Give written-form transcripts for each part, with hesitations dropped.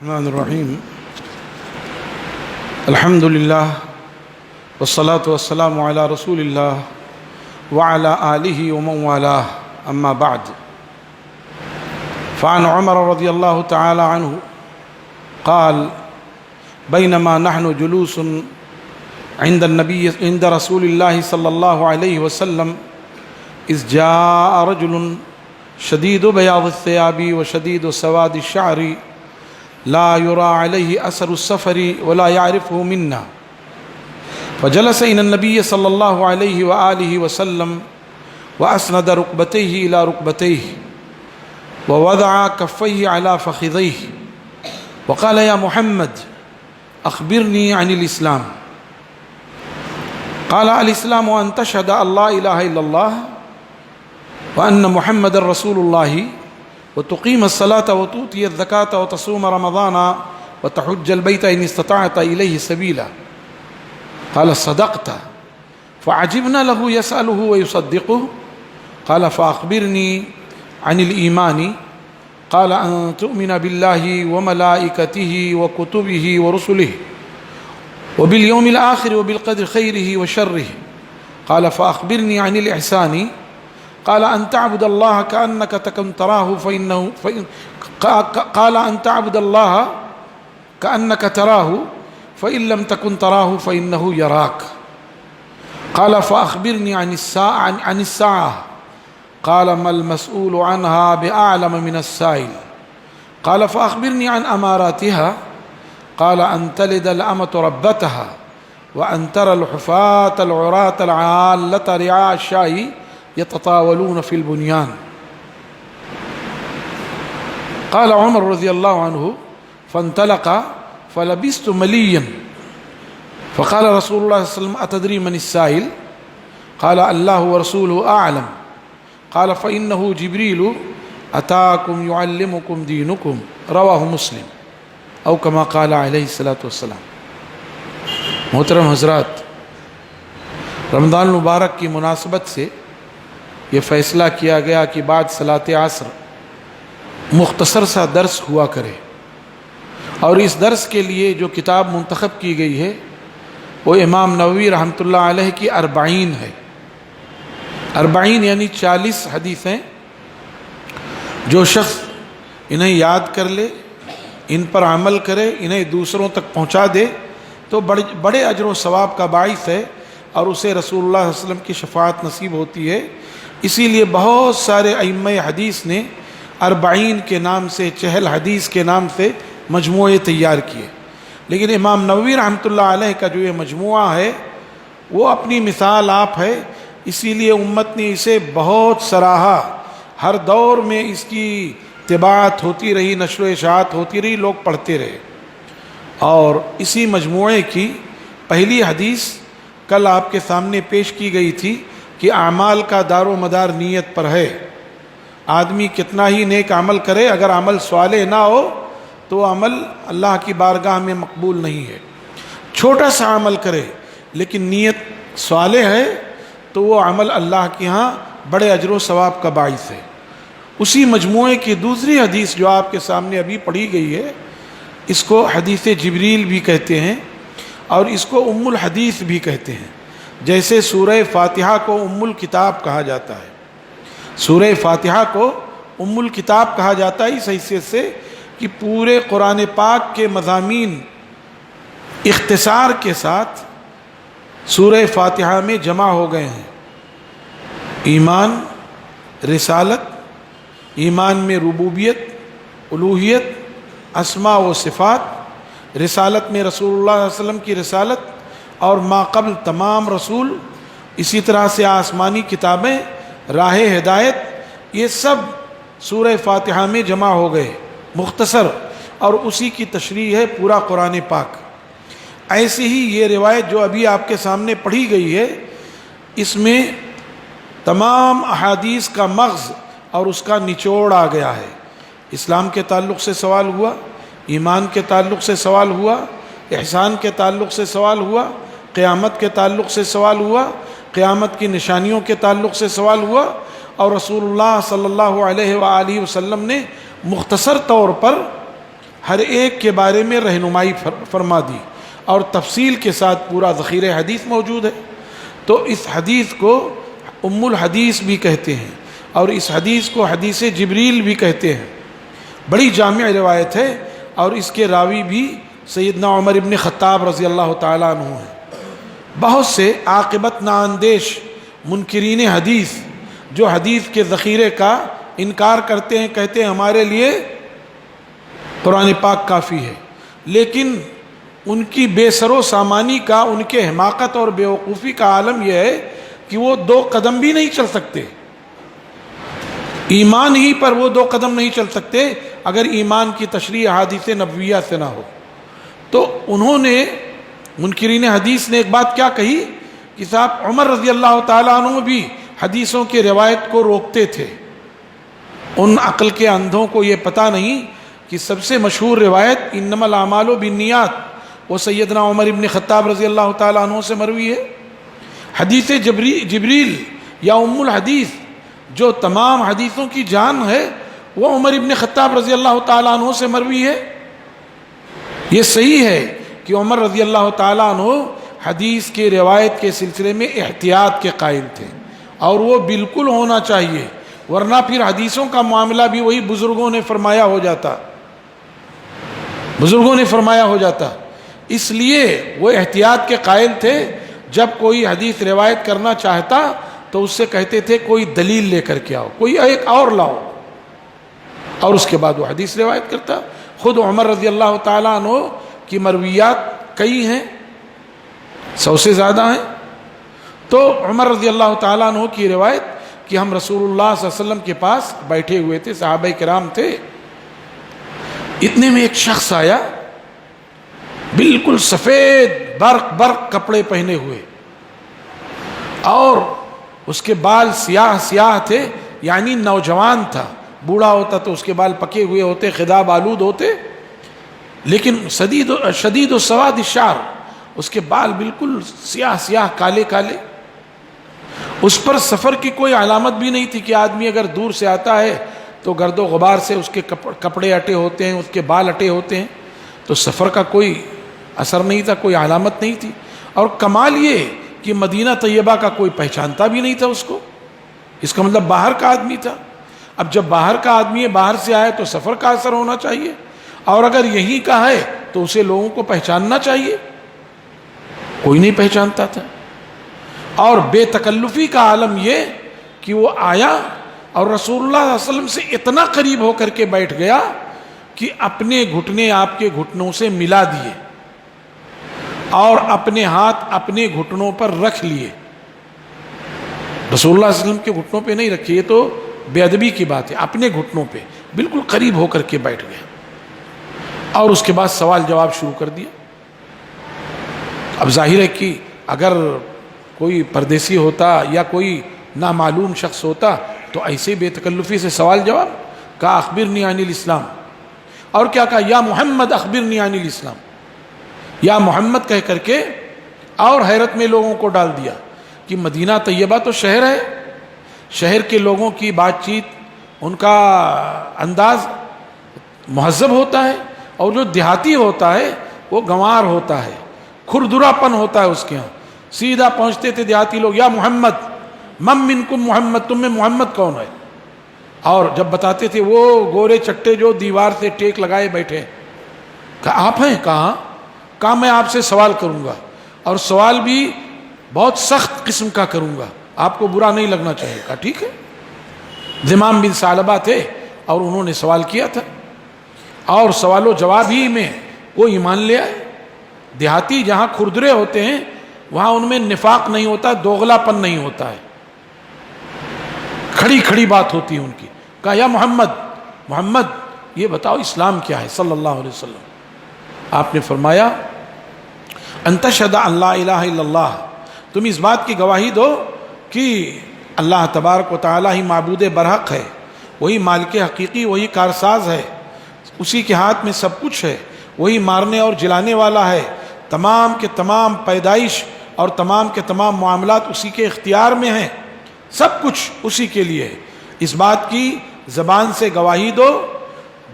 الرحمن الرحیم الحمد للہ والصلاة والسلام علی رسول اللہ وعلی آلہ ومن والاه اما بعد فعن عمر رضی اللہ تعالی عنہ قال بینما نحن جلوس عند رسول اللہ صلی اللہ علیہ وسلم اذ جاء رجل شدید بیاض الثياب وشدید سواد الشعر لا يرى عليه أثر السفر ولا يعرفه منا فجلس إلى النبي صلى الله عليه وآله وسلم وأسند ركبتيه إلى ركبتيه ووضع كفيه على فخذيه وقال يا محمد أخبرني عن الإسلام قال الإسلام أن تشهد أن لا إله إلا الله وأن محمد رسول الله وتقيم الصلاة وتؤتي الزكاة وتصوم رمضان وتحج البيت إن استطعت إليه سبيلا قال صدقت فعجبنا له يسأله ويصدقه قال فأخبرني عن الإيمان قال أن تؤمن بالله وملائكته وكتبه ورسله وباليوم الآخر وبالقدر خيره وشره قال فأخبرني عن الإحسان قال أن تعبد الله كأنك تكن تراه قال أن تعبد الله كأنك تراه فإن لم تكن تراه فإنه يراك قال فأخبرني عن الساعة قال ما المسؤول عنها بأعلم من السائل قال فأخبرني عن أماراتها قال أن تلد الأمة ربتها وأن ترى الحفاة العراة العالة رعاء الشاء يتطاولون في البنيان قال عمر رضي الله عنه فانطلق فلبثت مليا فقال رسول الله صلى الله عليه وسلم أتدري من السائل قال الله ورسوله أعلم قال فإنه جبريل أتاكم يعلمكم دينكم رواه مسلم أو كما قال عليه الصلاة والسلام. محترم حضرات، رمضان المبارک کی مناسبت سے یہ فیصلہ کیا گیا کہ بعد صلاۃ عصر مختصر سا درس ہوا کرے، اور اس درس کے لیے جو کتاب منتخب کی گئی ہے وہ امام نووی رحمۃ اللہ علیہ کی 40 ہے. 40 یعنی 40 حدیثیں. جو شخص انہیں یاد کر لے، ان پر عمل کرے، انہیں دوسروں تک پہنچا دے تو بڑے اجر و ثواب کا باعث ہے، اور اسے رسول اللہ صلی اللہ علیہ وسلم کی شفاعت نصیب ہوتی ہے. اسی لیے بہت سارے ائمہ حدیث نے 40 کے نام سے، 40 حدیث کے نام سے مجموعے تیار کیے، لیکن امام نووی رحمۃ اللہ علیہ کا جو یہ مجموعہ ہے وہ اپنی مثال آپ ہے. اسی لیے امت نے اسے بہت سراہا، ہر دور میں اس کی طباعت ہوتی رہی، نشر و اشاعت ہوتی رہی، لوگ پڑھتے رہے. اور اسی مجموعے کی پہلی حدیث کل آپ کے سامنے پیش کی گئی تھی کہ اعمال کا دار و مدار نیت پر ہے. آدمی کتنا ہی نیک عمل کرے، اگر عمل صالح نہ ہو تو عمل اللہ کی بارگاہ میں مقبول نہیں ہے. چھوٹا سا عمل کرے لیکن نیت صالح ہے تو وہ عمل اللہ کے ہاں بڑے اجر و ثواب کا باعث ہے. اسی مجموعے کی دوسری حدیث جو آپ کے سامنے ابھی پڑھی گئی ہے، اس کو حدیث جبریل بھی کہتے ہیں اور اس کو ام الحدیث بھی کہتے ہیں. جیسے سورہ فاتحہ کو ام الکتاب کہا جاتا ہے، سورہ فاتحہ کو ام الکتاب کہا جاتا ہے اس حیثیت سے کہ پورے قرآن پاک کے مضامین اختصار کے ساتھ سورہ فاتحہ میں جمع ہو گئے ہیں. ایمان، رسالت، ایمان میں ربوبیت، الوہیت، اسماء و صفات، رسالت میں رسول اللہ صلی اللہ علیہ وسلم کی رسالت اور ما قبل تمام رسول، اسی طرح سے آسمانی کتابیں، راہ ہدایت، یہ سب سورہ فاتحہ میں جمع ہو گئے مختصر، اور اسی کی تشریح ہے پورا قرآن پاک. ایسی ہی یہ روایت جو ابھی آپ کے سامنے پڑھی گئی ہے، اس میں تمام احادیث کا مغز اور اس کا نچوڑ آ گیا ہے. اسلام کے تعلق سے سوال ہوا، ایمان کے تعلق سے سوال ہوا، احسان کے تعلق سے سوال ہوا، قیامت کے تعلق سے سوال ہوا، قیامت کی نشانیوں کے تعلق سے سوال ہوا، اور رسول اللہ صلی اللہ علیہ وآلہ وسلم نے مختصر طور پر ہر ایک کے بارے میں رہنمائی فرما دی اور تفصیل کے ساتھ پورا ذخیرہ حدیث موجود ہے۔ تو اس حدیث کو ام الحدیث بھی کہتے ہیں اور اس حدیث کو حدیث جبریل بھی کہتے ہیں۔ بڑی جامع روایت ہے اور اس کے راوی بھی سیدنا عمر ابن خطاب رضی اللہ تعالیٰ عنہ ہیں۔ بہت سے عاقبت نااندیش منکرین حدیث جو حدیث کے ذخیرے کا انکار کرتے ہیں، کہتے ہیں ہمارے لیے قرآن پاک کافی ہے، لیکن ان کی بے سر و سامانی کا، ان کے حماقت اور بیوقوفی کا عالم یہ ہے کہ وہ 2 قدم بھی نہیں چل سکتے۔ ایمان ہی پر وہ 2 قدم نہیں چل سکتے اگر ایمان کی تشریح احادیث نبویہ سے نہ ہو۔ تو انہوں نے، منکرین حدیث نے ایک بات کیا کہی کہ صاحب عمر رضی اللہ تعالیٰ عنہ بھی حدیثوں کی روایت کو روکتے تھے۔ ان عقل کے اندھوں کو یہ پتہ نہیں کہ سب سے مشہور روایت انما الاعمال بالنیات وہ سیدنا عمر ابن خطاب رضی اللہ تعالیٰ عنہ سے مروی ہے۔ حدیث جبریل یا ام الحدیث جو تمام حدیثوں کی جان ہے وہ عمر ابن خطاب رضی اللہ تعالیٰ عنہ سے مروی ہے۔ یہ صحیح ہے کہ عمر رضی اللہ تعالیٰ عنہ حدیث کی روایت کے سلسلے میں احتیاط کے قائل تھے اور وہ بالکل ہونا چاہیے، ورنہ پھر حدیثوں کا معاملہ بھی وہی بزرگوں نے فرمایا ہو جاتا۔ اس لیے وہ احتیاط کے قائل تھے۔ جب کوئی حدیث روایت کرنا چاہتا تو اس سے کہتے تھے کوئی دلیل لے کر کے آؤ، کوئی ایک اور لاؤ، اور اس کے بعد وہ حدیث روایت کرتا۔ خود عمر رضی اللہ تعالیٰ عنہ کی مرویات کئی ہیں، 100 سے زیادہ ہیں۔ تو عمر رضی اللہ تعالیٰ عنہ کی روایت کہ ہم رسول اللہ صلی اللہ علیہ وسلم کے پاس بیٹھے ہوئے تھے، صحابہ کرام تھے، اتنے میں ایک شخص آیا بالکل سفید برق کپڑے پہنے ہوئے اور اس کے بال سیاہ تھے، یعنی نوجوان تھا۔ بوڑھا ہوتا تو اس کے بال پکے ہوئے ہوتے، خداب آلود ہوتے، لیکن شدید و سواد الشعر، اس کے بال بالکل سیاہ کالے کالے۔ اس پر سفر کی کوئی علامت بھی نہیں تھی کہ آدمی اگر دور سے آتا ہے تو گرد و غبار سے اس کے کپڑے اٹے ہوتے ہیں، اس کے بال اٹے ہوتے ہیں، تو سفر کا کوئی اثر نہیں تھا، کوئی علامت نہیں تھی۔ اور کمال یہ کہ مدینہ طیبہ کا کوئی پہچانتا بھی نہیں تھا اس کو، اس کا مطلب باہر کا آدمی تھا۔ اب جب باہر کا آدمی ہے، باہر سے آئے تو سفر کا اثر ہونا چاہیے، اور اگر یہی کا ہے تو اسے لوگوں کو پہچاننا چاہیے۔ کوئی نہیں پہچانتا تھا، اور بے تکلفی کا عالم یہ کہ وہ آیا اور رسول اللہ صلی اللہ علیہ وسلم سے اتنا قریب ہو کر کے بیٹھ گیا کہ اپنے گھٹنے آپ کے گھٹنوں سے ملا دیے اور اپنے ہاتھ اپنے گھٹنوں پر رکھ لیے۔ رسول اللہ صلی اللہ علیہ وسلم کے گھٹنوں پہ نہیں رکھے، یہ تو بے ادبی کی بات ہے، اپنے گھٹنوں پہ بالکل قریب ہو کر کے بیٹھ گیا اور اس کے بعد سوال جواب شروع کر دیا۔ اب ظاہر ہے کہ اگر کوئی پردیسی ہوتا یا کوئی نامعلوم شخص ہوتا تو ایسے بے تکلفی سے سوال جواب کہا اخبرنی عن الاسلام، اور کیا کہا یا محمد اخبرنی عن الاسلام، یا محمد کہہ کر کے، اور حیرت میں لوگوں کو ڈال دیا کہ مدینہ طیبہ تو شہر ہے، شہر کے لوگوں کی بات چیت، ان کا انداز مہذب ہوتا ہے، اور جو دیہاتی ہوتا ہے وہ گنوار ہوتا ہے، کھردرا پن ہوتا ہے اس کے ہاں۔ سیدھا پہنچتے تھے دیہاتی لوگ، یا محمد من منکم محمد، تم میں محمد کون ہے؟ اور جب بتاتے تھے وہ گورے چٹے جو دیوار سے ٹیک لگائے بیٹھے، کہا آپ ہیں؟ کہا میں آپ سے سوال کروں گا، اور سوال بھی بہت سخت قسم کا کروں گا، آپ کو برا نہیں لگنا چاہیے۔ کہا ٹھیک ہے۔ زمام بن ثعلبہ تھے اور انہوں نے سوال کیا تھا، اور سوال و جواب ہی میں وہ ایمان لے آئے۔ دیہاتی جہاں کھردرے ہوتے ہیں وہاں ان میں نفاق نہیں ہوتا، دوغلا پن نہیں ہوتا ہے، کھڑی کھڑی بات ہوتی ہے ان کی۔ کہا یا محمد یہ بتاؤ اسلام کیا ہے صلی اللہ علیہ وسلم۔ آپ نے فرمایا ان تشہد ان لا الہ الا اللہ، تم اس بات کی گواہی دو کہ اللہ تبارک و تعالی ہی معبود برحق ہے، وہی مالک حقیقی، وہی کارساز ہے، اسی کے ہاتھ میں سب کچھ ہے، وہی مارنے اور جلانے والا ہے، تمام کے تمام پیدائش اور تمام کے تمام معاملات اسی کے اختیار میں ہیں، سب کچھ اسی کے لیے ہے۔ اس بات کی زبان سے گواہی دو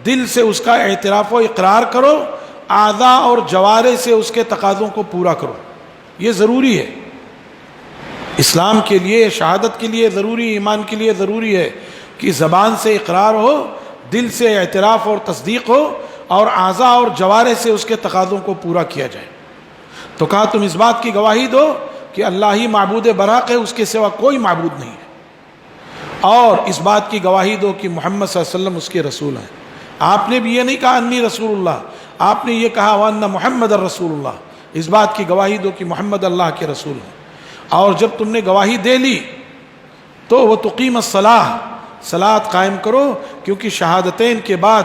دل سے اس کا اعتراف و اقرار کرو، اعضاء اور جوارح سے اس کے تقاضوں کو پورا کرو. یہ ضروری ہے اسلام کے لیے، شہادت کے لیے ضروری، ایمان کے لیے ضروری ہے کہ زبان سے اقرار ہو، دل سے اعتراف اور تصدیق ہو، اور اعضاء اور جوارح سے اس کے تقاضوں کو پورا کیا جائے. تو کہا تم اس بات کی گواہی دو کہ اللہ ہی معبود برحق ہے، اس کے سوا کوئی معبود نہیں ہے، اور اس بات کی گواہی دو کہ محمد صلی اللہ علیہ وسلم اس کے رسول ہیں. آپ نے بھی یہ نہیں کہا انی رسول اللہ، آپ نے یہ کہا وان محمد الرسول اللہ. اس بات کی گواہی دو کہ محمد اللہ کے رسول ہیں. اور جب تم نے گواہی دے لی تو وہ تقیم الصلاۃ، صلاۃ قائم کرو، کیونکہ شہادتین کے بعد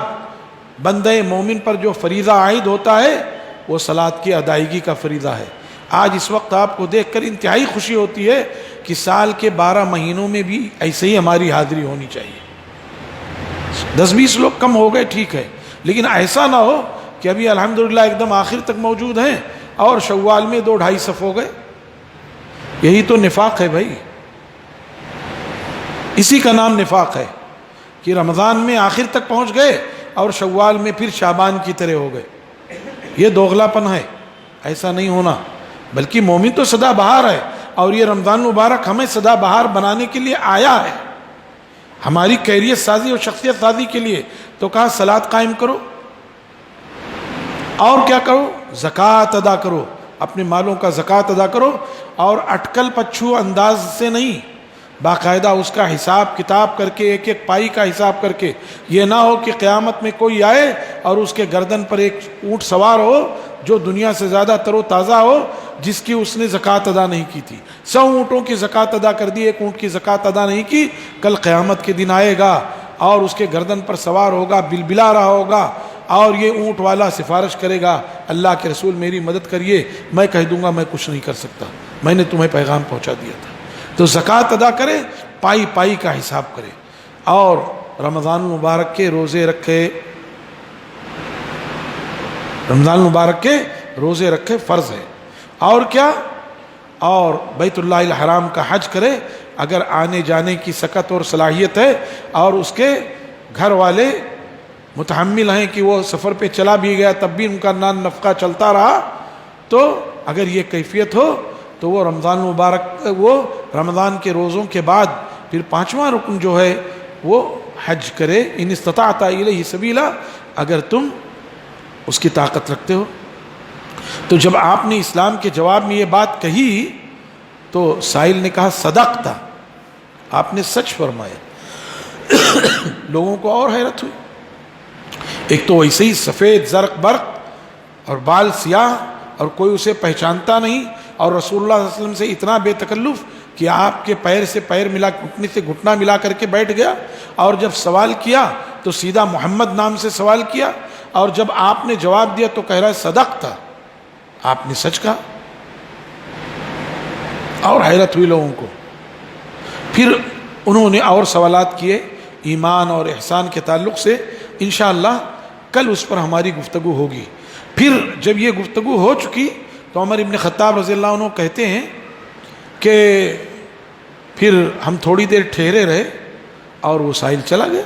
بندہ مومن پر جو فریضہ عائد ہوتا ہے وہ صلاۃ کی ادائیگی کا فریضہ ہے. آج اس وقت آپ کو دیکھ کر انتہائی خوشی ہوتی ہے کہ سال کے 12 مہینوں میں بھی ایسے ہی ہماری حاضری ہونی چاہیے. 10-20 لوگ کم ہو گئے ٹھیک ہے، لیکن ایسا نہ ہو کہ ابھی الحمدللہ ایک دم آخر تک موجود ہیں اور شوال میں 2-2.5 صف ہو گئے. یہی تو نفاق ہے بھائی، اسی کا نام نفاق ہے کہ رمضان میں آخر تک پہنچ گئے اور شوال میں پھر شعبان کی طرح ہو گئے. یہ دوغلا پن ہے، ایسا نہیں ہونا. بلکہ مومن تو سدا بہار ہے، اور یہ رمضان مبارک ہمیں سدا بہار بنانے کے لیے آیا ہے، ہماری کیریت سازی اور شخصیت سازی کے لیے. تو کہا صلاۃ قائم کرو، اور کیا کرو؟ زکوٰۃ ادا کرو، اپنے مالوں کا زکوٰۃ ادا کرو، اور اٹکل پچھو انداز سے نہیں، باقاعدہ اس کا حساب کتاب کر کے، ایک ایک پائی کا حساب کر کے. یہ نہ ہو کہ قیامت میں کوئی آئے اور اس کے گردن پر ایک اونٹ سوار ہو جو دنیا سے زیادہ تر و تازہ ہو، جس کی اس نے زکوٰۃ ادا نہیں کی تھی. 100 اونٹوں کی زکوٰۃ ادا کر دی، ایک اونٹ کی زکوٰۃ ادا نہیں کی. کل قیامت کے دن آئے گا اور اس کے گردن پر سوار ہوگا، بلبلا رہا ہوگا، اور یہ اونٹ والا سفارش کرے گا اللہ کے رسول میری مدد کریے. میں کہہ دوں گا میں کچھ نہیں کر سکتا، میں نے تمہیں پیغام پہنچا دیا تھا. تو زکوٰۃ ادا کرے، پائی پائی کا حساب کرے، اور رمضان المبارک کے روزے رکھے. رمضان المبارک کے روزے رکھے فرض ہے. اور کیا؟ اور بیت اللہ الحرام کا حج کرے اگر آنے جانے کی سکت اور صلاحیت ہے، اور اس کے گھر والے متحمل ہیں کہ وہ سفر پہ چلا بھی گیا تب بھی ان کا نان نفقہ چلتا رہا. تو اگر یہ کیفیت ہو تو وہ رمضان مبارک، وہ رمضان کے روزوں کے بعد پھر 5واں رکن جو ہے وہ حج کرے، ان استطاعت الیہ سبیلا، اگر تم اس کی طاقت رکھتے ہو. تو جب آپ نے اسلام کے جواب میں یہ بات کہی تو سائل نے کہا صدقتا، آپ نے سچ فرمایا. لوگوں کو اور حیرت ہوئی. ایک تو ویسے ہی سفید زرق برق اور بال سیاہ اور کوئی اسے پہچانتا نہیں، اور رسول اللہ صلی اللہ علیہ وسلم سے اتنا بے تکلف کہ آپ کے پیر سے پیر ملا، گھٹنے سے گھٹنا ملا کر کے بیٹھ گیا، اور جب سوال کیا تو سیدھا محمد نام سے سوال کیا، اور جب آپ نے جواب دیا تو کہہ رہا ہے صدقتا، آپ نے سچ کہا. اور حیرت ہوئی لوگوں کو. پھر انہوں نے اور سوالات کیے ایمان اور احسان کے تعلق سے. انشاءاللہ کل اس پر ہماری گفتگو ہوگی. پھر جب یہ گفتگو ہو چکی تو عمر ابن خطاب رضی اللہ عنہ کہتے ہیں کہ پھر ہم تھوڑی دیر ٹھہرے رہے اور وہ سائل چلا گیا.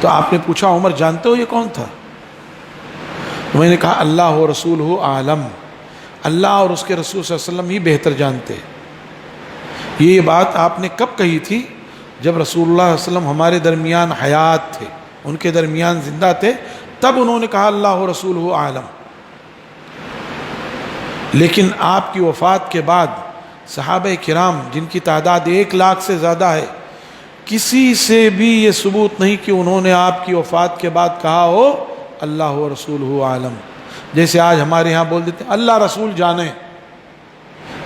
تو آپ نے پوچھا عمر جانتے ہو یہ کون تھا؟ میں نے کہا اللہ و رسولہ عالم، اللہ اور اس کے رسول صلی اللہ علیہ وسلم ہی بہتر جانتے. یہ بات آپ نے کب کہی تھی؟ جب رسول اللہ صلی اللہ علیہ وسلم ہمارے درمیان حیات تھے، ان کے درمیان زندہ تھے، تب انہوں نے کہا اللہ و رسولہ عالم. لیکن آپ کی وفات کے بعد صحابہ کرام جن کی تعداد 1 لاکھ سے زیادہ ہے، کسی سے بھی یہ ثبوت نہیں کہ انہوں نے آپ کی وفات کے بعد کہا ہو اللہ و رسولہ عالم. جیسے آج ہمارے ہاں بول دیتے ہیں اللہ رسول جانے،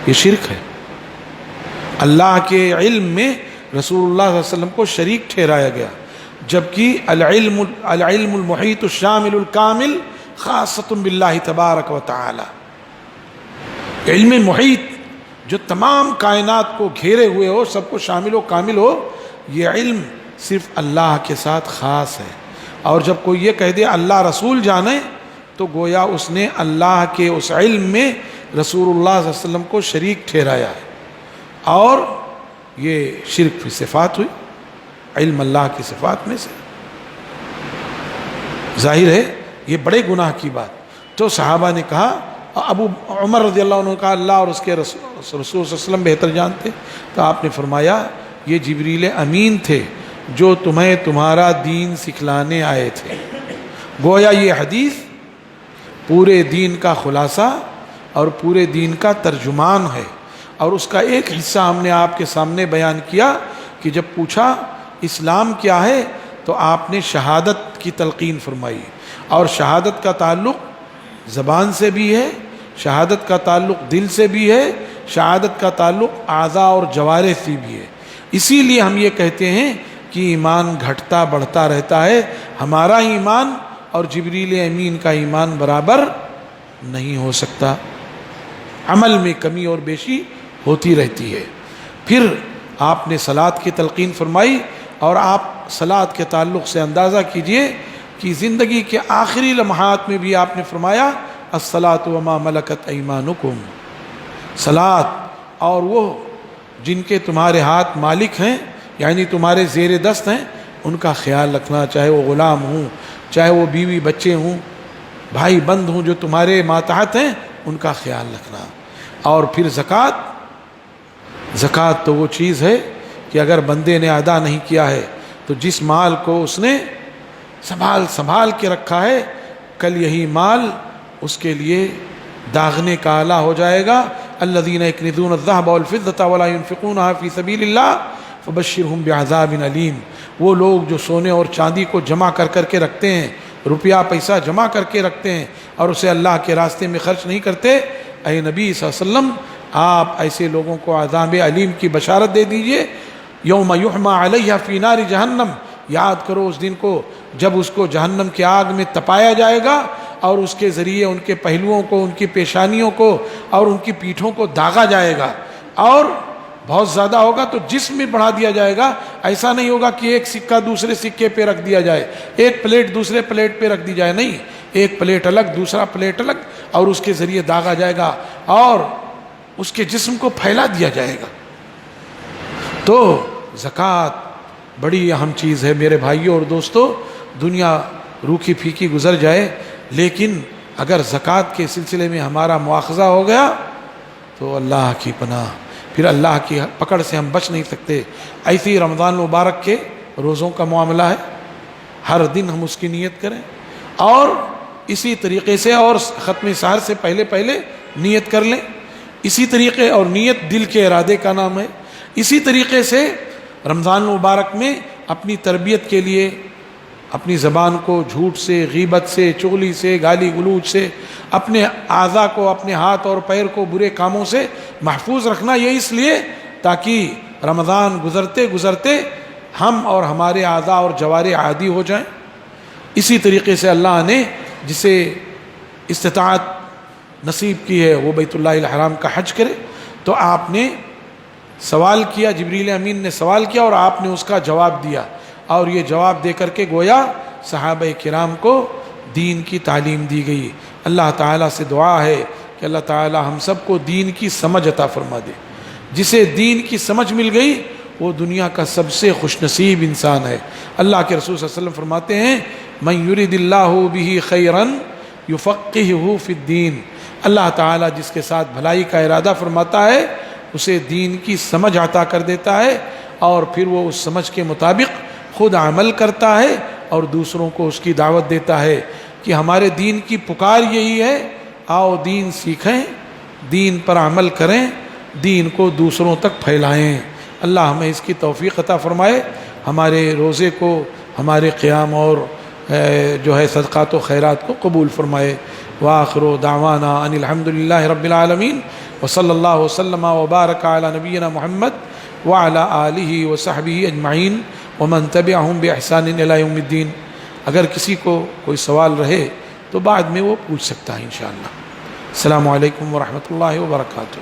یہ شرک ہے. اللہ کے علم میں رسول اللہ صلی اللہ علیہ وسلم کو شریک ٹھہرایا گیا، جبکہ العلم المحیط الشامل الکامل خاصۃ باللہ تبارک و تعالی. علم محیط جو تمام کائنات کو گھیرے ہوئے ہو، سب کو شامل و کامل ہو، یہ علم صرف اللہ کے ساتھ خاص ہے. اور جب کوئی یہ کہہ دے اللہ رسول جانے تو گویا اس نے اللہ کے اس علم میں رسول اللہ صلی اللہ علیہ وسلم کو شریک ٹھہرایا ہے، اور یہ شرک فی صفات ہوئی، علم اللہ کی صفات میں سے. ظاہر ہے یہ بڑے گناہ کی بات. تو صحابہ نے کہا, ابو عمر رضی اللہ عنہ نے کہا اللہ اور اس کے رسول صلی اللہ علیہ وسلم بہتر جانتے. تو آپ نے فرمایا یہ جبریل امین تھے جو تمہیں تمہارا دین سکھلانے آئے تھے. گویا یہ حدیث پورے دین کا خلاصہ اور پورے دین کا ترجمان ہے, اور اس کا ایک حصہ ہم نے آپ کے سامنے بیان کیا کہ جب پوچھا اسلام کیا ہے تو آپ نے شہادت کی تلقین فرمائی, اور شہادت کا تعلق زبان سے بھی ہے, شہادت کا تعلق دل سے بھی ہے, شہادت کا تعلق اعضاء اور جوارح سے بھی ہے. اسی لیے ہم یہ کہتے ہیں کہ ایمان گھٹتا بڑھتا رہتا ہے. ہمارا ایمان اور جبریل امین کا ایمان برابر نہیں ہو سکتا, عمل میں کمی اور بیشی ہوتی رہتی ہے. پھر آپ نے صلاۃ کی تلقین فرمائی, اور آپ صلاۃ کے تعلق سے اندازہ کیجئے کہ زندگی کے آخری لمحات میں بھی آپ نے فرمایا الصلاۃ وما ملکت ایمانکم, صلاۃ اور وہ جن کے تمہارے ہاتھ مالک ہیں یعنی تمہارے زیر دست ہیں ان کا خیال رکھنا, چاہے وہ غلام ہوں, چاہے وہ بیوی بچے ہوں, بھائی بند ہوں جو تمہارے ماتحت ہیں ان کا خیال رکھنا. اور پھر زکوٰۃ, زکوٰۃ تو وہ چیز ہے کہ اگر بندے نے ادا نہیں کیا ہے تو جس مال کو اس نے سنبھال کے رکھا ہے کل یہی مال اس کے لیے داغنے کا آلہ ہو جائے گا. الذین یکنزون الذهب والفضة ولا ينفقونها فی سبیل اللہ فبشرهم بعذاب علیم. وہ لوگ جو سونے اور چاندی کو جمع کر کے رکھتے ہیں, روپیہ پیسہ جمع کر کے رکھتے ہیں اور اسے اللہ کے راستے میں خرچ نہیں کرتے, اے نبی صلی اللہ علیہ وسلم آپ ایسے لوگوں کو عذاب علیم کی بشارت دے دیجئے. یوم یحمى علیہ فی نار جہنم, یاد کرو اس دن کو جب اس کو جہنم کی آگ میں تپایا جائے گا اور اس کے ذریعے ان کے پہلوؤں کو, ان کی پیشانیوں کو اور ان کی پیٹھوں کو داغا جائے گا, اور بہت زیادہ ہوگا تو جسم میں بڑھا دیا جائے گا. ایسا نہیں ہوگا کہ ایک سکہ دوسرے سکے پہ رکھ دیا جائے, ایک پلیٹ دوسرے پلیٹ پہ رکھ دی جائے, نہیں, ایک پلیٹ الگ دوسرا پلیٹ الگ, اور اس کے ذریعے داغا جائے گا اور اس کے جسم کو پھیلا دیا جائے گا. تو زکوٰۃ بڑی اہم چیز ہے میرے بھائیوں اور دوستو. دنیا روکھی پھیکی گزر جائے لیکن اگر زکوٰۃ کے سلسلے میں ہمارا مواخذہ ہو گیا تو اللہ کی پناہ, پھر اللہ کی پکڑ سے ہم بچ نہیں سکتے. ایسے ہی رمضان مبارک کے روزوں کا معاملہ ہے, ہر دن ہم اس کی نیت کریں, اور اسی طریقے سے اور ختم سحر سے پہلے نیت کر لیں. اسی طریقے, اور نیت دل کے ارادے کا نام ہے. اسی طریقے سے رمضان مبارک میں اپنی تربیت کے لیے اپنی زبان کو جھوٹ سے, غیبت سے, چغلی سے, گالی گلوچ سے, اپنے اعضاء کو, اپنے ہاتھ اور پیر کو برے کاموں سے محفوظ رکھنا, یہ اس لیے تاکہ رمضان گزرتے گزرتے ہم اور ہمارے اعضاء اور جوارح عادی ہو جائیں. اسی طریقے سے اللہ نے جسے استطاعت نصیب کی ہے وہ بیت اللہ الحرام کا حج کرے. تو آپ نے سوال کیا, جبریل امین نے سوال کیا اور آپ نے اس کا جواب دیا, اور یہ جواب دے کر کے گویا صحابہ کرام کو دین کی تعلیم دی گئی. اللہ تعالیٰ سے دعا ہے کہ اللہ تعالیٰ ہم سب کو دین کی سمجھ عطا فرما دے. جسے دین کی سمجھ مل گئی وہ دنیا کا سب سے خوش نصیب انسان ہے. اللہ کے رسول صلی اللہ علیہ وسلم فرماتے ہیں من یرد اللہ بہ خیرا یفقہہ فی الدین. اللہ تعالیٰ جس کے ساتھ بھلائی کا ارادہ فرماتا ہے اسے دین کی سمجھ عطا کر دیتا ہے, اور پھر وہ اس سمجھ کے مطابق خود عمل کرتا ہے اور دوسروں کو اس کی دعوت دیتا ہے کہ ہمارے دین کی پکار یہی ہے, آؤ دین سیکھیں, دین پر عمل کریں, دین کو دوسروں تک پھیلائیں. اللہ ہمیں اس کی توفیق عطا فرمائے, ہمارے روزے کو, ہمارے قیام اور جو ہے صدقات و خیرات کو قبول فرمائے. وآخر دعوانا ان الحمدللہ رب العالمین وصلی اللہ وسلم وبارک علی نبینا محمد وعلی آلہ وصحبہ اجمعین ومن تبعہم بإحسان الی یوم الدین. اگر کسی کو کوئی سوال رہے تو بعد میں وہ پوچھ سکتا ہے انشاءاللہ. السلام علیکم ورحمۃ اللہ وبرکاتہ.